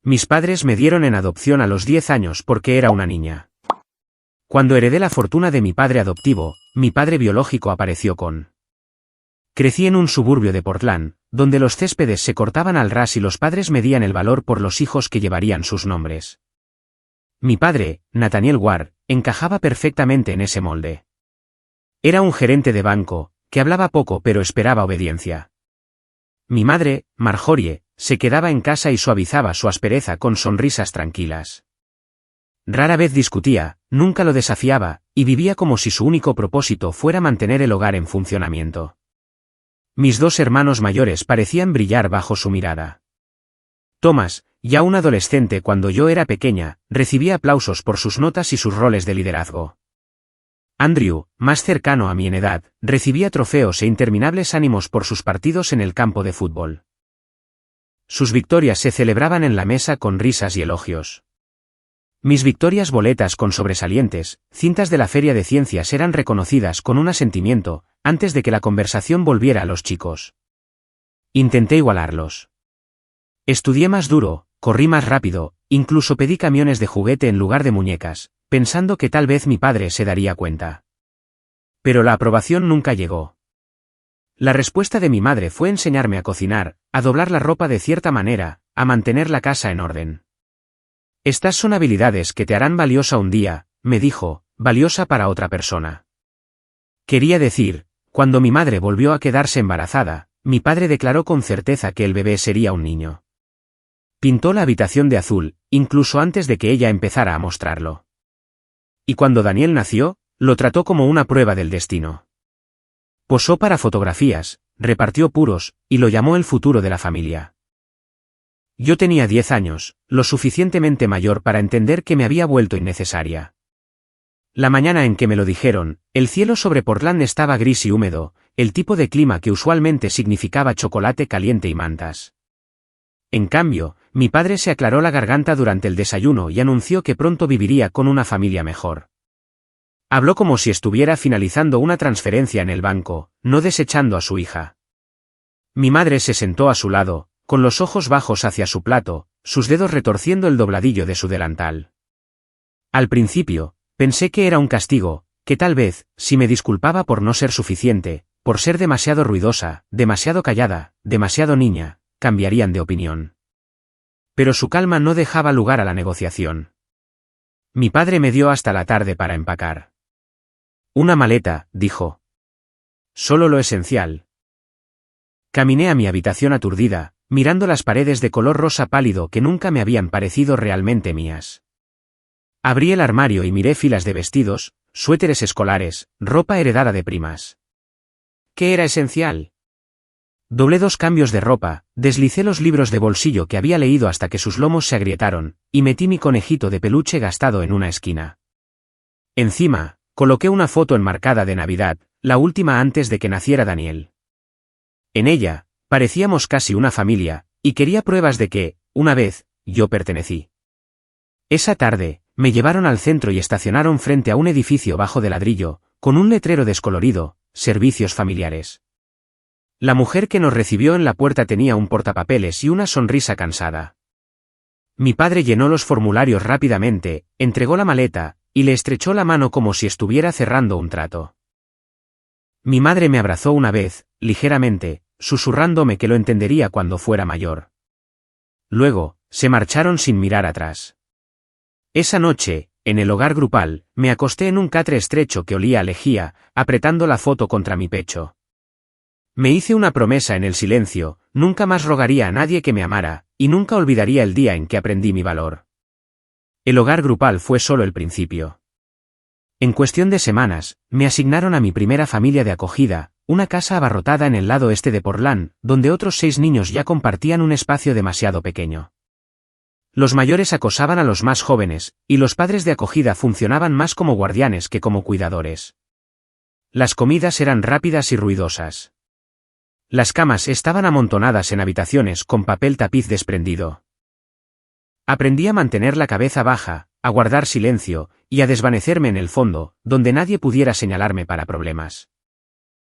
Mis padres me dieron en adopción a los 10 años porque era una niña. Cuando heredé la fortuna de mi padre adoptivo, mi padre biológico apareció con. Crecí en un suburbio de Portland, donde los céspedes se cortaban al ras y los padres medían el valor por los hijos que llevarían sus nombres. Mi padre, Nathaniel Ward, encajaba perfectamente en ese molde. Era un gerente de banco, que hablaba poco pero esperaba obediencia. Mi madre, Marjorie, se quedaba en casa y suavizaba su aspereza con sonrisas tranquilas. Rara vez discutía, nunca lo desafiaba, y vivía como si su único propósito fuera mantener el hogar en funcionamiento. Mis dos hermanos mayores parecían brillar bajo su mirada. Thomas, ya un adolescente cuando yo era pequeña, recibía aplausos por sus notas y sus roles de liderazgo. Andrew, más cercano a mi edad, recibía trofeos e interminables ánimos por sus partidos en el campo de fútbol. Sus victorias se celebraban en la mesa con risas y elogios. Mis victorias boletas con sobresalientes, cintas de la feria de ciencias eran reconocidas con un asentimiento, antes de que la conversación volviera a los chicos. Intenté igualarlos. Estudié más duro, corrí más rápido, incluso pedí camiones de juguete en lugar de muñecas, pensando que tal vez mi padre se daría cuenta. Pero la aprobación nunca llegó. La respuesta de mi madre fue enseñarme a cocinar, a doblar la ropa de cierta manera, a mantener la casa en orden. Estas son habilidades que te harán valiosa un día, me dijo, valiosa para otra persona. Quería decir, cuando mi madre volvió a quedarse embarazada, mi padre declaró con certeza que el bebé sería un niño. Pintó la habitación de azul, incluso antes de que ella empezara a mostrarlo. Y cuando Daniel nació, lo trató como una prueba del destino. Posó para fotografías, repartió puros, y lo llamó el futuro de la familia. Yo tenía 10 años, lo suficientemente mayor para entender que me había vuelto innecesaria. La mañana en que me lo dijeron, el cielo sobre Portland estaba gris y húmedo, el tipo de clima que usualmente significaba chocolate caliente y mantas. En cambio, mi padre se aclaró la garganta durante el desayuno y anunció que pronto viviría con una familia mejor. Habló como si estuviera finalizando una transferencia en el banco, no desechando a su hija. Mi madre se sentó a su lado, con los ojos bajos hacia su plato, sus dedos retorciendo el dobladillo de su delantal. Al principio, pensé que era un castigo, que tal vez, si me disculpaba por no ser suficiente, por ser demasiado ruidosa, demasiado callada, demasiado niña, cambiarían de opinión. Pero su calma no dejaba lugar a la negociación. Mi padre me dio hasta la tarde para empacar. Una maleta, dijo. Solo lo esencial. Caminé a mi habitación aturdida, mirando las paredes de color rosa pálido que nunca me habían parecido realmente mías. Abrí el armario y miré filas de vestidos, suéteres escolares, ropa heredada de primas. ¿Qué era esencial? Doblé 2 cambios de ropa, deslicé los libros de bolsillo que había leído hasta que sus lomos se agrietaron, y metí mi conejito de peluche gastado en una esquina. Encima, coloqué una foto enmarcada de Navidad, la última antes de que naciera Daniel. En ella, parecíamos casi una familia, y quería pruebas de que, una vez, yo pertenecí. Esa tarde, me llevaron al centro y estacionaron frente a un edificio bajo de ladrillo, con un letrero descolorido, servicios familiares. La mujer que nos recibió en la puerta tenía un portapapeles y una sonrisa cansada. Mi padre llenó los formularios rápidamente, entregó la maleta, y le estrechó la mano como si estuviera cerrando un trato. Mi madre me abrazó una vez, ligeramente, susurrándome que lo entendería cuando fuera mayor. Luego, se marcharon sin mirar atrás. Esa noche, en el hogar grupal, me acosté en un catre estrecho que olía a lejía, apretando la foto contra mi pecho. Me hice una promesa en el silencio, nunca más rogaría a nadie que me amara, y nunca olvidaría el día en que aprendí mi valor. El hogar grupal fue solo el principio. En cuestión de semanas, me asignaron a mi primera familia de acogida, una casa abarrotada en el lado este de Portland, donde otros 6 niños ya compartían un espacio demasiado pequeño. Los mayores acosaban a los más jóvenes, y los padres de acogida funcionaban más como guardianes que como cuidadores. Las comidas eran rápidas y ruidosas. Las camas estaban amontonadas en habitaciones con papel tapiz desprendido. Aprendí a mantener la cabeza baja, a guardar silencio, y a desvanecerme en el fondo, donde nadie pudiera señalarme para problemas.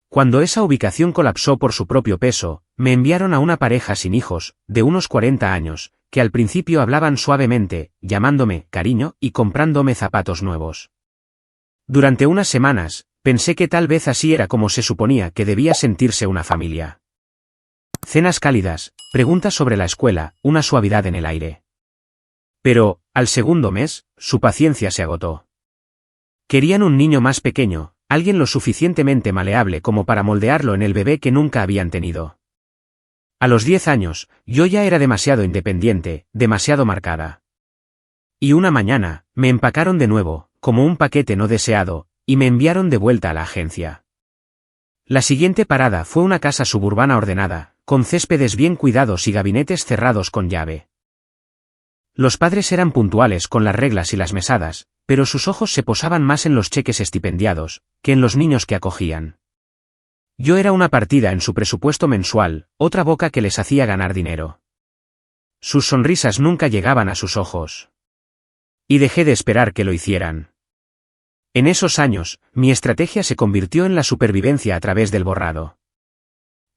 Cuando esa ubicación colapsó por su propio peso, me enviaron a una pareja sin hijos, de unos 40 años, que al principio hablaban suavemente, llamándome cariño y comprándome zapatos nuevos. Durante unas semanas, pensé que tal vez así era como se suponía que debía sentirse una familia. Cenas cálidas, preguntas sobre la escuela, una suavidad en el aire. Pero, al segundo mes, su paciencia se agotó. Querían un niño más pequeño, alguien lo suficientemente maleable como para moldearlo en el bebé que nunca habían tenido. A los 10 años, yo ya era demasiado independiente, demasiado marcada. Y una mañana, me empacaron de nuevo, como un paquete no deseado, y me enviaron de vuelta a la agencia. La siguiente parada fue una casa suburbana ordenada, con céspedes bien cuidados y gabinetes cerrados con llave. Los padres eran puntuales con las reglas y las mesadas, pero sus ojos se posaban más en los cheques estipendiados, que en los niños que acogían. Yo era una partida en su presupuesto mensual, otra boca que les hacía ganar dinero. Sus sonrisas nunca llegaban a sus ojos. Y dejé de esperar que lo hicieran. En esos años, mi estrategia se convirtió en la supervivencia a través del borrado.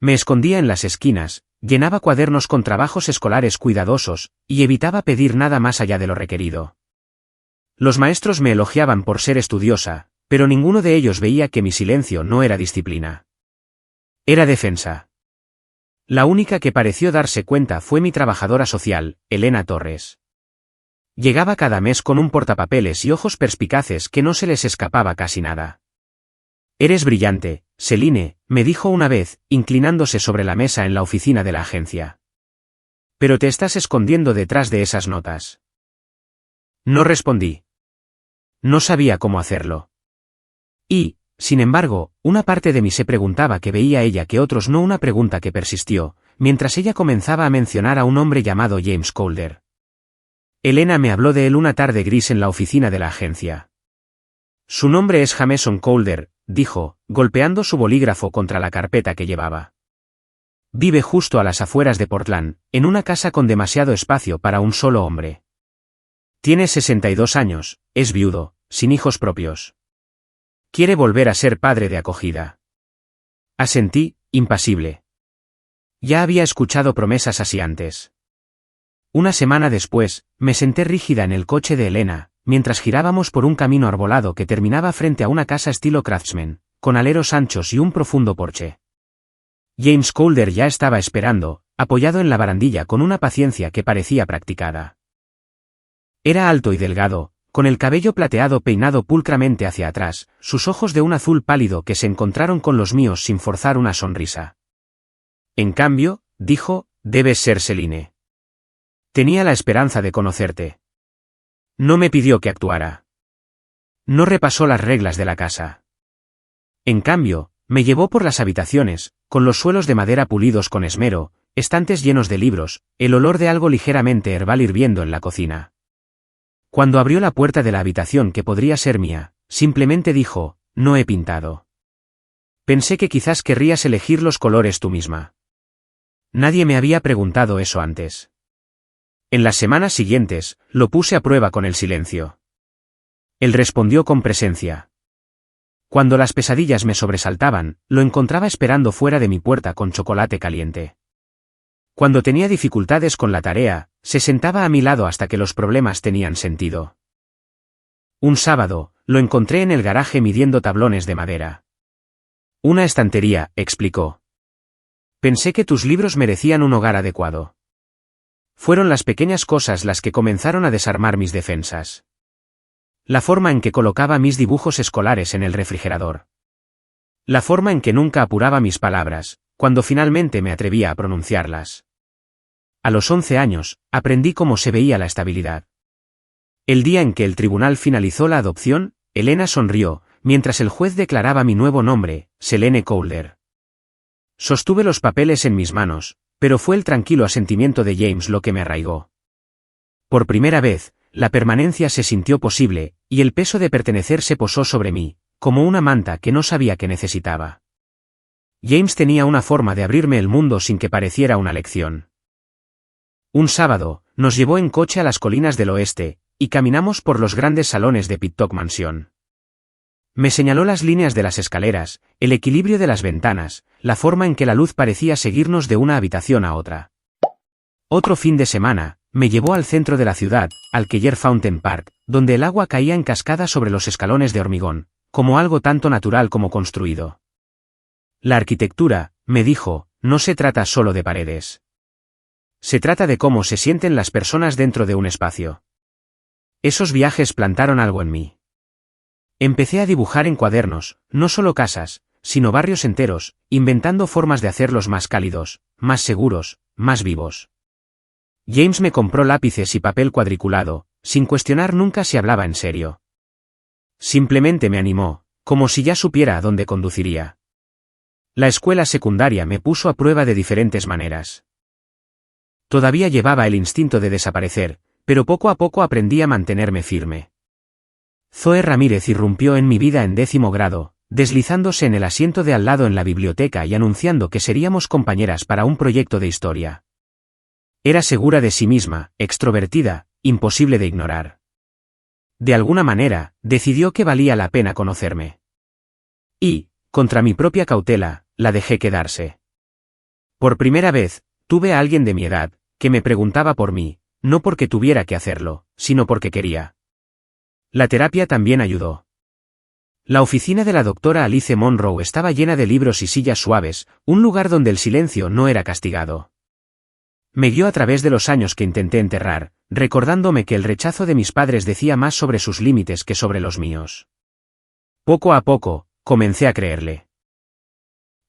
Me escondía en las esquinas, llenaba cuadernos con trabajos escolares cuidadosos, y evitaba pedir nada más allá de lo requerido. Los maestros me elogiaban por ser estudiosa, pero ninguno de ellos veía que mi silencio no era disciplina. Era defensa. La única que pareció darse cuenta fue mi trabajadora social, Elena Torres. Llegaba cada mes con un portapapeles y ojos perspicaces que no se les escapaba casi nada. «Eres brillante, Celine», me dijo una vez, inclinándose sobre la mesa en la oficina de la agencia. «Pero te estás escondiendo detrás de esas notas». No respondí. No sabía cómo hacerlo. Y, sin embargo, una parte de mí se preguntaba qué veía ella que otros no, una pregunta que persistió, mientras ella comenzaba a mencionar a un hombre llamado James Calder. Elena me habló de él una tarde gris en la oficina de la agencia. «Su nombre es Jameson Calder», dijo, golpeando su bolígrafo contra la carpeta que llevaba. «Vive justo a las afueras de Portland, en una casa con demasiado espacio para un solo hombre. Tiene 62 años, es viudo, sin hijos propios. Quiere volver a ser padre de acogida». Asentí, impasible. Ya había escuchado promesas así antes. Una semana después, me senté rígida en el coche de Elena, mientras girábamos por un camino arbolado que terminaba frente a una casa estilo Craftsman, con aleros anchos y un profundo porche. James Calder ya estaba esperando, apoyado en la barandilla con una paciencia que parecía practicada. Era alto y delgado, con el cabello plateado peinado pulcramente hacia atrás, sus ojos de un azul pálido que se encontraron con los míos sin forzar una sonrisa. «En cambio», dijo, «debes ser Celine. Tenía la esperanza de conocerte». No me pidió que actuara. No repasó las reglas de la casa. En cambio, me llevó por las habitaciones, con los suelos de madera pulidos con esmero, estantes llenos de libros, el olor de algo ligeramente herbal hirviendo en la cocina. Cuando abrió la puerta de la habitación que podría ser mía, simplemente dijo, «No he pintado». Pensé que quizás querrías elegir los colores tú misma. Nadie me había preguntado eso antes. En las semanas siguientes, lo puse a prueba con el silencio. Él respondió con presencia. Cuando las pesadillas me sobresaltaban, lo encontraba esperando fuera de mi puerta con chocolate caliente. Cuando tenía dificultades con la tarea, se sentaba a mi lado hasta que los problemas tenían sentido. Un sábado, lo encontré en el garaje midiendo tablones de madera. «Una estantería», explicó. «Pensé que tus libros merecían un hogar adecuado». Fueron las pequeñas cosas las que comenzaron a desarmar mis defensas. La forma en que colocaba mis dibujos escolares en el refrigerador. La forma en que nunca apuraba mis palabras, cuando finalmente me atrevía a pronunciarlas. A los 11 años, aprendí cómo se veía la estabilidad. El día en que el tribunal finalizó la adopción, Elena sonrió, mientras el juez declaraba mi nuevo nombre, Celine Calder. Sostuve los papeles en mis manos, pero fue el tranquilo asentimiento de James lo que me arraigó. Por primera vez, la permanencia se sintió posible, y el peso de pertenecer se posó sobre mí, como una manta que no sabía que necesitaba. James tenía una forma de abrirme el mundo sin que pareciera una lección. Un sábado, nos llevó en coche a las colinas del oeste, y caminamos por los grandes salones de Pittock Mansion. Me señaló las líneas de las escaleras, el equilibrio de las ventanas, la forma en que la luz parecía seguirnos de una habitación a otra. Otro fin de semana, me llevó al centro de la ciudad, al Keller Fountain Park, donde el agua caía en cascada sobre los escalones de hormigón, como algo tanto natural como construido. La arquitectura, me dijo, no se trata solo de paredes. Se trata de cómo se sienten las personas dentro de un espacio. Esos viajes plantaron algo en mí. Empecé a dibujar en cuadernos, no solo casas, sino barrios enteros, inventando formas de hacerlos más cálidos, más seguros, más vivos. James me compró lápices y papel cuadriculado, sin cuestionar nunca si hablaba en serio. Simplemente me animó, como si ya supiera a dónde conduciría. La escuela secundaria me puso a prueba de diferentes maneras. Todavía llevaba el instinto de desaparecer, pero poco a poco aprendí a mantenerme firme. Zoe Ramírez irrumpió en mi vida en 10º grado, deslizándose en el asiento de al lado en la biblioteca y anunciando que seríamos compañeras para un proyecto de historia. Era segura de sí misma, extrovertida, imposible de ignorar. De alguna manera, decidió que valía la pena conocerme. Y, contra mi propia cautela, la dejé quedarse. Por primera vez, tuve a alguien de mi edad, que me preguntaba por mí, no porque tuviera que hacerlo, sino porque quería. La terapia también ayudó. La oficina de la doctora Alice Monroe estaba llena de libros y sillas suaves, un lugar donde el silencio no era castigado. Me guió a través de los años que intenté enterrar, recordándome que el rechazo de mis padres decía más sobre sus límites que sobre los míos. Poco a poco, comencé a creerle.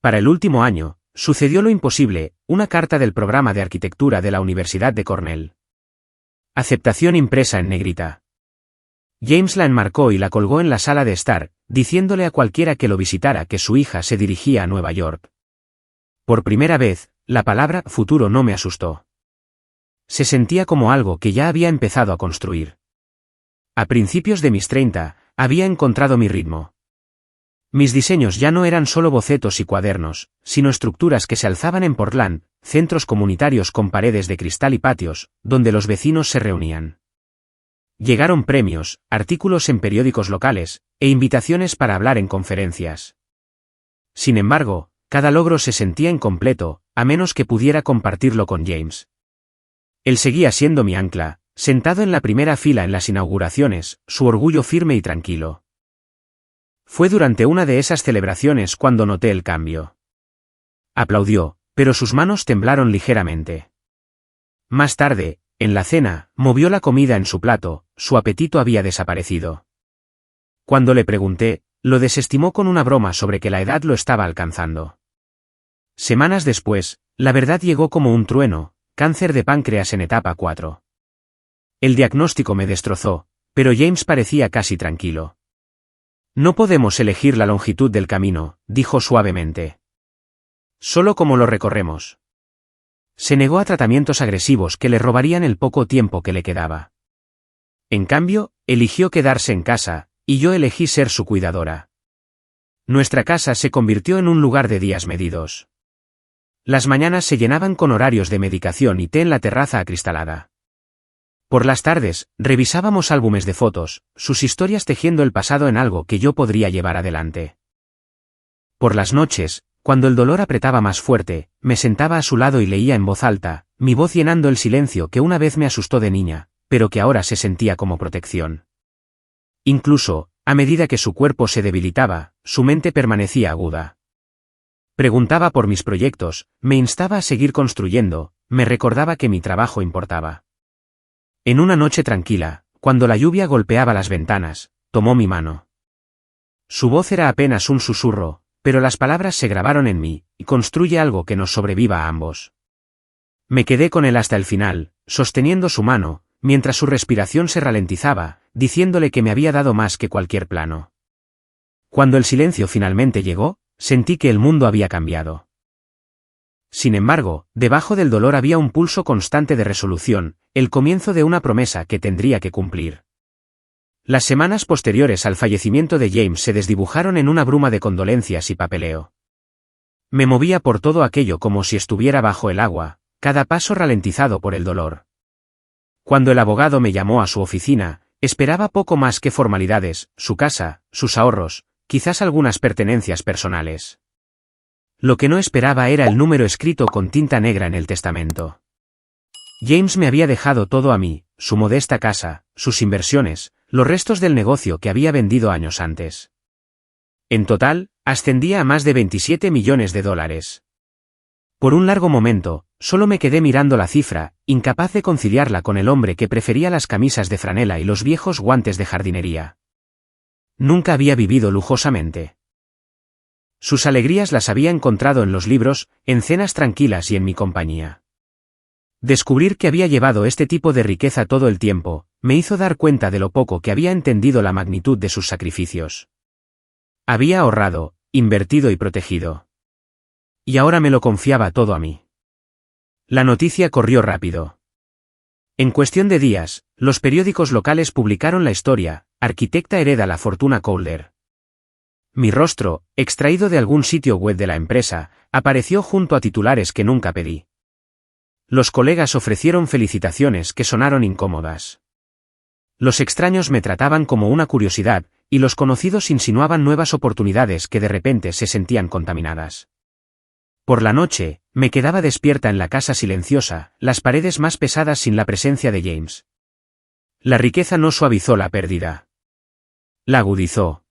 Para el último año, sucedió lo imposible, una carta del programa de arquitectura de la Universidad de Cornell. Aceptación impresa en negrita. James la enmarcó y la colgó en la sala de estar, diciéndole a cualquiera que lo visitara que su hija se dirigía a Nueva York. Por primera vez, la palabra futuro no me asustó. Se sentía como algo que ya había empezado a construir. A principios de mis 30, había encontrado mi ritmo. Mis diseños ya no eran solo bocetos y cuadernos, sino estructuras que se alzaban en Portland, centros comunitarios con paredes de cristal y patios, donde los vecinos se reunían. Llegaron premios, artículos en periódicos locales, e invitaciones para hablar en conferencias. Sin embargo, cada logro se sentía incompleto, a menos que pudiera compartirlo con James. Él seguía siendo mi ancla, sentado en la primera fila en las inauguraciones, su orgullo firme y tranquilo. Fue durante una de esas celebraciones cuando noté el cambio. Aplaudió, pero sus manos temblaron ligeramente. Más tarde, en la cena, movió la comida en su plato, su apetito había desaparecido. Cuando le pregunté, lo desestimó con una broma sobre que la edad lo estaba alcanzando. Semanas después, la verdad llegó como un trueno, cáncer de páncreas en etapa 4. El diagnóstico me destrozó, pero James parecía casi tranquilo. No podemos elegir la longitud del camino, dijo suavemente. Solo como lo recorremos. Se negó a tratamientos agresivos que le robarían el poco tiempo que le quedaba. En cambio, eligió quedarse en casa, y yo elegí ser su cuidadora. Nuestra casa se convirtió en un lugar de días medidos. Las mañanas se llenaban con horarios de medicación y té en la terraza acristalada. Por las tardes, revisábamos álbumes de fotos, sus historias tejiendo el pasado en algo que yo podría llevar adelante. Por las noches, cuando el dolor apretaba más fuerte, me sentaba a su lado y leía en voz alta, mi voz llenando el silencio que una vez me asustó de niña, pero que ahora se sentía como protección. Incluso, a medida que su cuerpo se debilitaba, su mente permanecía aguda. Preguntaba por mis proyectos, me instaba a seguir construyendo, me recordaba que mi trabajo importaba. En una noche tranquila, cuando la lluvia golpeaba las ventanas, tomó mi mano. Su voz era apenas un susurro, pero las palabras se grabaron en mí, y construye algo que nos sobreviva a ambos. Me quedé con él hasta el final, sosteniendo su mano, mientras su respiración se ralentizaba, diciéndole que me había dado más que cualquier plano. Cuando el silencio finalmente llegó, sentí que el mundo había cambiado. Sin embargo, debajo del dolor había un pulso constante de resolución, el comienzo de una promesa que tendría que cumplir. Las semanas posteriores al fallecimiento de James se desdibujaron en una bruma de condolencias y papeleo. Me movía por todo aquello como si estuviera bajo el agua, cada paso ralentizado por el dolor. Cuando el abogado me llamó a su oficina, esperaba poco más que formalidades, su casa, sus ahorros, quizás algunas pertenencias personales. Lo que no esperaba era el número escrito con tinta negra en el testamento. James me había dejado todo a mí, su modesta casa, sus inversiones, los restos del negocio que había vendido años antes. En total, ascendía a más de 27 millones de dólares. Por un largo momento, solo me quedé mirando la cifra, incapaz de conciliarla con el hombre que prefería las camisas de franela y los viejos guantes de jardinería. Nunca había vivido lujosamente. Sus alegrías las había encontrado en los libros, en cenas tranquilas y en mi compañía. Descubrir que había llevado este tipo de riqueza todo el tiempo, me hizo dar cuenta de lo poco que había entendido la magnitud de sus sacrificios. Había ahorrado, invertido y protegido. Y ahora me lo confiaba todo a mí. La noticia corrió rápido. En cuestión de días, los periódicos locales publicaron la historia: arquitecta hereda la fortuna Calder. Mi rostro, extraído de algún sitio web de la empresa, apareció junto a titulares que nunca pedí. Los colegas ofrecieron felicitaciones que sonaron incómodas. Los extraños me trataban como una curiosidad, y los conocidos insinuaban nuevas oportunidades que de repente se sentían contaminadas. Por la noche, me quedaba despierta en la casa silenciosa, las paredes más pesadas sin la presencia de James. La riqueza no suavizó la pérdida. La agudizó.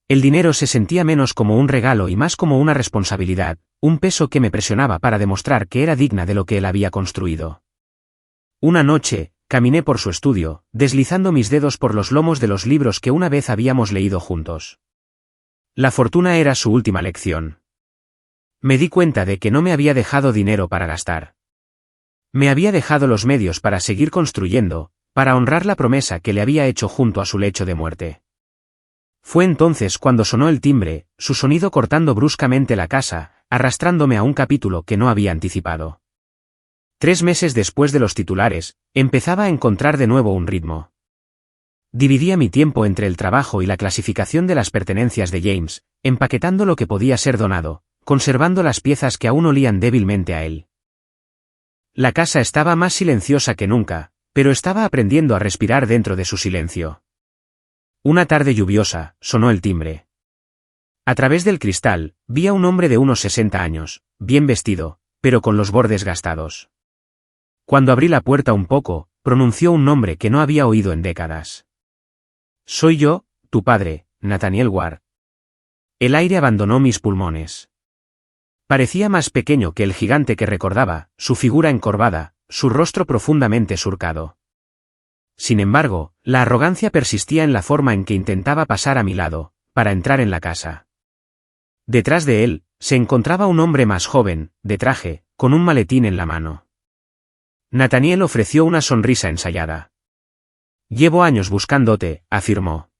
El dinero se sentía menos como un regalo y más como una responsabilidad, un peso que me presionaba para demostrar que era digna de lo que él había construido. Una noche, caminé por su estudio, deslizando mis dedos por los lomos de los libros que una vez habíamos leído juntos. La fortuna era su última lección. Me di cuenta de que no me había dejado dinero para gastar. Me había dejado los medios para seguir construyendo, para honrar la promesa que le había hecho junto a su lecho de muerte. Fue entonces cuando sonó el timbre, su sonido cortando bruscamente la casa, arrastrándome a un capítulo que no había anticipado. 3 meses después de los titulares, empezaba a encontrar de nuevo un ritmo. Dividía mi tiempo entre el trabajo y la clasificación de las pertenencias de James, empaquetando lo que podía ser donado, conservando las piezas que aún olían débilmente a él. La casa estaba más silenciosa que nunca, pero estaba aprendiendo a respirar dentro de su silencio. Una tarde lluviosa, sonó el timbre. A través del cristal, vi a un hombre de unos 60 años, bien vestido, pero con los bordes gastados. Cuando abrí la puerta un poco, pronunció un nombre que no había oído en décadas. «Soy yo, tu padre, Nathaniel Ward». El aire abandonó mis pulmones. Parecía más pequeño que el gigante que recordaba, su figura encorvada, su rostro profundamente surcado. Sin embargo, la arrogancia persistía en la forma en que intentaba pasar a mi lado, para entrar en la casa. Detrás de él, se encontraba un hombre más joven, de traje, con un maletín en la mano. Nathaniel ofreció una sonrisa ensayada. «Llevo años buscándote», afirmó.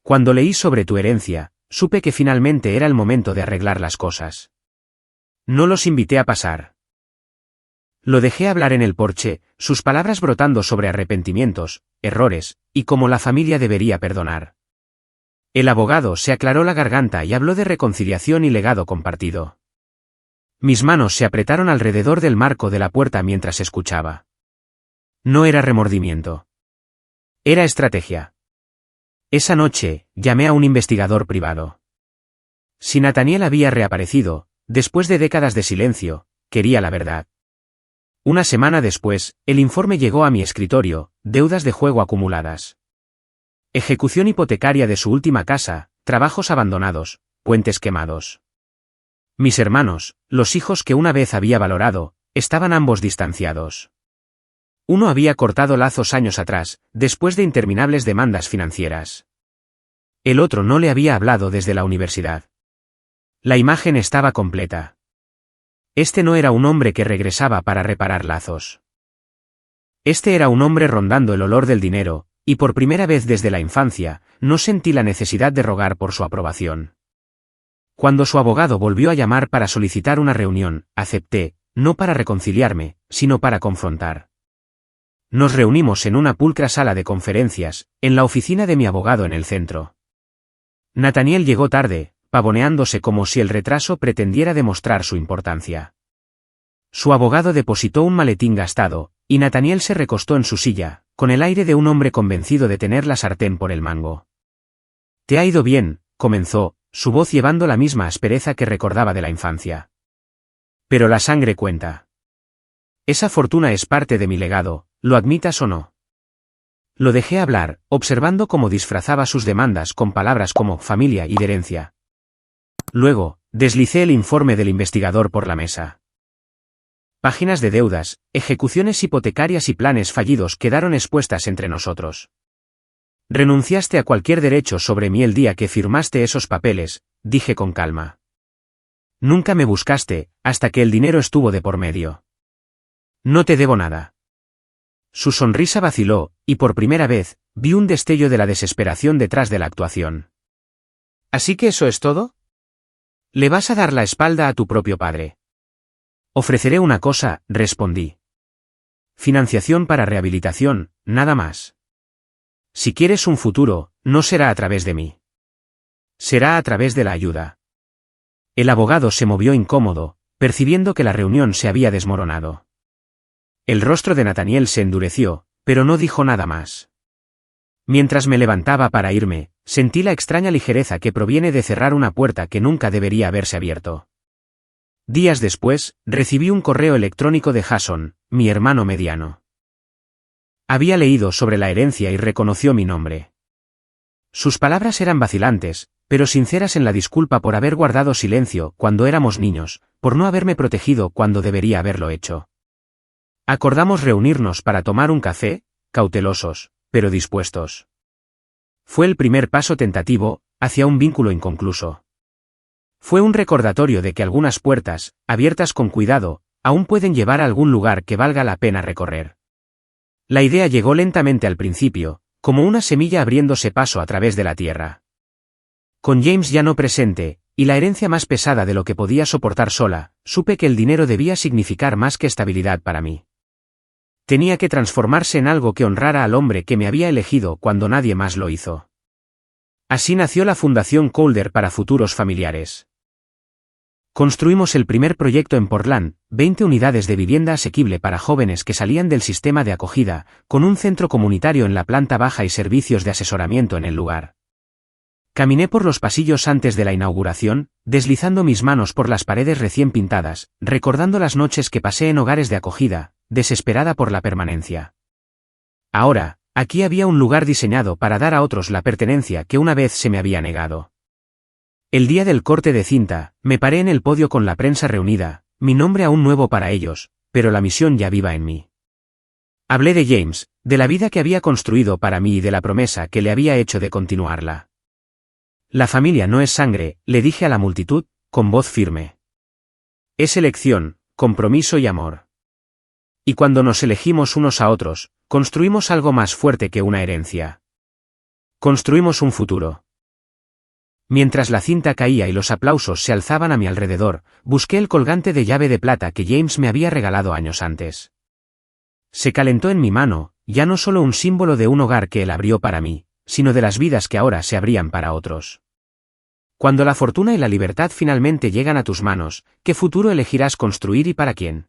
«Cuando leí sobre tu herencia, supe que finalmente era el momento de arreglar las cosas. No los invité a pasar. Lo dejé hablar en el porche, sus palabras brotando sobre arrepentimientos, errores, y cómo la familia debería perdonar. El abogado se aclaró la garganta y habló de reconciliación y legado compartido. Mis manos se apretaron alrededor del marco de la puerta mientras escuchaba. No era remordimiento. Era estrategia. Esa noche, llamé a un investigador privado. Si Nathaniel había reaparecido, después de décadas de silencio, quería la verdad. Una semana después, el informe llegó a mi escritorio: deudas de juego acumuladas. Ejecución hipotecaria de su última casa, trabajos abandonados, puentes quemados. Mis hermanos, los hijos que una vez había valorado, estaban ambos distanciados. Uno había cortado lazos años atrás, después de interminables demandas financieras. El otro no le había hablado desde la universidad. La imagen estaba completa. Este no era un hombre que regresaba para reparar lazos. Este era un hombre rondando el olor del dinero, y por primera vez desde la infancia, no sentí la necesidad de rogar por su aprobación. Cuando su abogado volvió a llamar para solicitar una reunión, acepté, no para reconciliarme, sino para confrontar. Nos reunimos en una pulcra sala de conferencias, en la oficina de mi abogado en el centro. Nathaniel llegó tarde, pavoneándose como si el retraso pretendiera demostrar su importancia. Su abogado depositó un maletín gastado, y Nathaniel se recostó en su silla, con el aire de un hombre convencido de tener la sartén por el mango. «Te ha ido bien», comenzó, su voz llevando la misma aspereza que recordaba de la infancia. «Pero la sangre cuenta». Esa fortuna es parte de mi legado, lo admitas o no. Lo dejé hablar, observando cómo disfrazaba sus demandas con palabras como familia y herencia. Luego, deslicé el informe del investigador por la mesa. Páginas de deudas, ejecuciones hipotecarias y planes fallidos quedaron expuestas entre nosotros. Renunciaste a cualquier derecho sobre mí el día que firmaste esos papeles, dije con calma. Nunca me buscaste, hasta que el dinero estuvo de por medio. No te debo nada. Su sonrisa vaciló, y por primera vez, vi un destello de la desesperación detrás de la actuación. ¿Así que eso es todo? ¿Le vas a dar la espalda a tu propio padre? Ofreceré una cosa, respondí. Financiación para rehabilitación, nada más. Si quieres un futuro, no será a través de mí. Será a través de la ayuda. El abogado se movió incómodo, percibiendo que la reunión se había desmoronado. El rostro de Nathaniel se endureció, pero no dijo nada más. Mientras me levantaba para irme, sentí la extraña ligereza que proviene de cerrar una puerta que nunca debería haberse abierto. Días después, recibí un correo electrónico de Jason, mi hermano mediano. Había leído sobre la herencia y reconoció mi nombre. Sus palabras eran vacilantes, pero sinceras en la disculpa por haber guardado silencio cuando éramos niños, por no haberme protegido cuando debería haberlo hecho. Acordamos reunirnos para tomar un café, cautelosos, pero dispuestos. Fue el primer paso tentativo, hacia un vínculo inconcluso. Fue un recordatorio de que algunas puertas, abiertas con cuidado, aún pueden llevar a algún lugar que valga la pena recorrer. La idea llegó lentamente al principio, como una semilla abriéndose paso a través de la tierra. Con James ya no presente, y la herencia más pesada de lo que podía soportar sola, supe que el dinero debía significar más que estabilidad para mí. Tenía que transformarse en algo que honrara al hombre que me había elegido cuando nadie más lo hizo. Así nació la Fundación Calder para futuros familiares. Construimos el primer proyecto en Portland, 20 unidades de vivienda asequible para jóvenes que salían del sistema de acogida, con un centro comunitario en la planta baja y servicios de asesoramiento en el lugar. Caminé por los pasillos antes de la inauguración, deslizando mis manos por las paredes recién pintadas, recordando las noches que pasé en hogares de acogida, desesperada por la permanencia. Ahora, aquí había un lugar diseñado para dar a otros la pertenencia que una vez se me había negado. El día del corte de cinta, me paré en el podio con la prensa reunida, mi nombre aún nuevo para ellos, pero la misión ya viva en mí. Hablé de James, de la vida que había construido para mí y de la promesa que le había hecho de continuarla. La familia no es sangre, le dije a la multitud, con voz firme. Es elección, compromiso y amor. Y cuando nos elegimos unos a otros, construimos algo más fuerte que una herencia. Construimos un futuro. Mientras la cinta caía y los aplausos se alzaban a mi alrededor, busqué el colgante de llave de plata que James me había regalado años antes. Se calentó en mi mano, ya no solo un símbolo de un hogar que él abrió para mí, sino de las vidas que ahora se abrían para otros. Cuando la fortuna y la libertad finalmente llegan a tus manos, ¿qué futuro elegirás construir y para quién?